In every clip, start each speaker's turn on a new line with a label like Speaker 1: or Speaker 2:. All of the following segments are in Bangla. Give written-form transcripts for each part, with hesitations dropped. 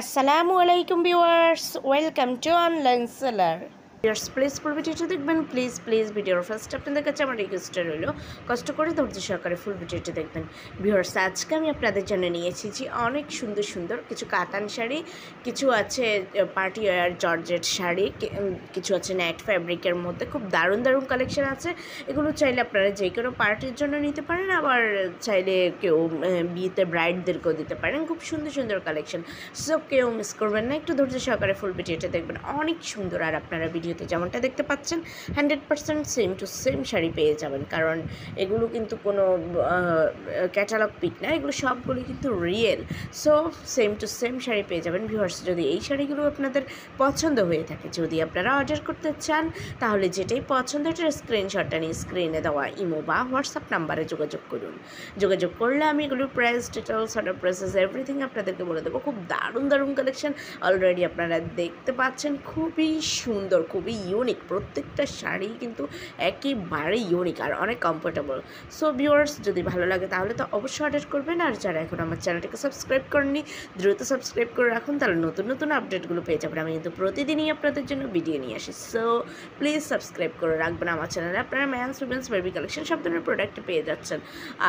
Speaker 1: আসসালামু আলাইকুম viewers, welcome to online seller. Viewers please ফুল ভিডিওটি দেখবেন, প্লিজ ভিডিওর ফার্স্ট আপনাদের কাছে আমার রিকোয়েস্ট রইল কষ্ট করে ধৈর্য সহকারে ফুল ভিডিওটি দেখবেন। ভিউয়ার্স আজকে আমি আপনাদের জন্য নিয়ে এসেছি অনেক সুন্দর সুন্দর কিছু কাতান শাড়ি, কিছু আছে পার্টি ওয়্যার জর্জেট শাড়ি, কিছু আছে নেট ফ্যাব্রিকের মধ্যে খুব দারুণ দারুণ কালেকশন আছে। এগুলো চাইলে আপনারা যে কোনো পার্টির জন্য নিতে পারেন, আবার চাইলে কেউ বিয়েতে ব্রাইডদেরকেও দিতে পারেন। খুব সুন্দর সুন্দর কালেকশন, সো কেউ মিস করবেন না, একটু ধৈর্য সহকারে ফুল ভিডিওটা দেখবেন, অনেক সুন্দর। আর আপনারা ভিডিওতে যেমনটা দেখতে পাচ্ছেন 100% সেম টু সেম শাড়ি পেয়ে যাবেন, কারণ এগুলো কিন্তু কোনো ক্যাটালগ পিক না, এগুলো সবগুলো কিন্তু real. So same to same sari পেয়ে যাবেন। ভিউয়ার্স যদি এই শাড়িগুলো আপনাদের পছন্দ হয়ে থাকে, যদি আপনারা অর্ডার করতে চান, তাহলে যেটাই পছন্দ এটার স্ক্রিনশটটা নিয়ে স্ক্রিনে দেওয়া ইমো বা হোয়াটসঅ্যাপ নাম্বারে যোগাযোগ করুন। যোগাযোগ করলে আমি এগুলোর price details, order prices everything আপনাদেরকে বলে দেবো। খুব দারুণ দারুণ কালেকশন অলরেডি আপনারা দেখতে পাচ্ছেন, খুবই সুন্দর, খুবই ইউনিক। প্রত্যেকটা শাড়ি কিন্তু একেবারে ইউনিক আর অনেক কমফোর্টেবল। সো ভিউয়ার্স যদি ভালো লাগে তাহলে তো অবশ্যই অর্ডার করবেন। আর যারা এখন আমার চ্যানেলটাকে সাবস্ক্রাইব করেননি, দ্রুত সাবস্ক্রাইব করে রাখুন, তাহলে নতুন নতুন আপডেটগুলো পেয়ে যাবেন। আমি কিন্তু প্রতিদিনই আপনাদের জন্য ভিডিও নিয়ে আসি। সো প্লিজ সাবস্ক্রাইব করে রাখবেন আমার চ্যানেলে। আপনারা ম্যানস উইমেন্স বেবি কালেকশন সব ধরনের প্রোডাক্ট পেয়ে যাচ্ছেন।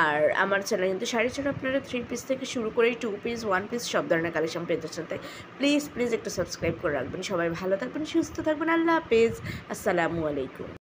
Speaker 1: আর আমার চ্যানেলে কিন্তু শাড়ি ছাড়া আপনারা 3 পিস থেকে শুরু করে 2 পিস 1 পিস সব ধরনের কালেকশন পেয়ে যাচ্ছেন। তাই প্লিজ একটু সাবস্ক্রাইব করে রাখবেন। সবাই ভালো থাকবেন, সুস্থ থাকবেন। আল্লাহ হাফেজ, আসসালামু আলাইকুম।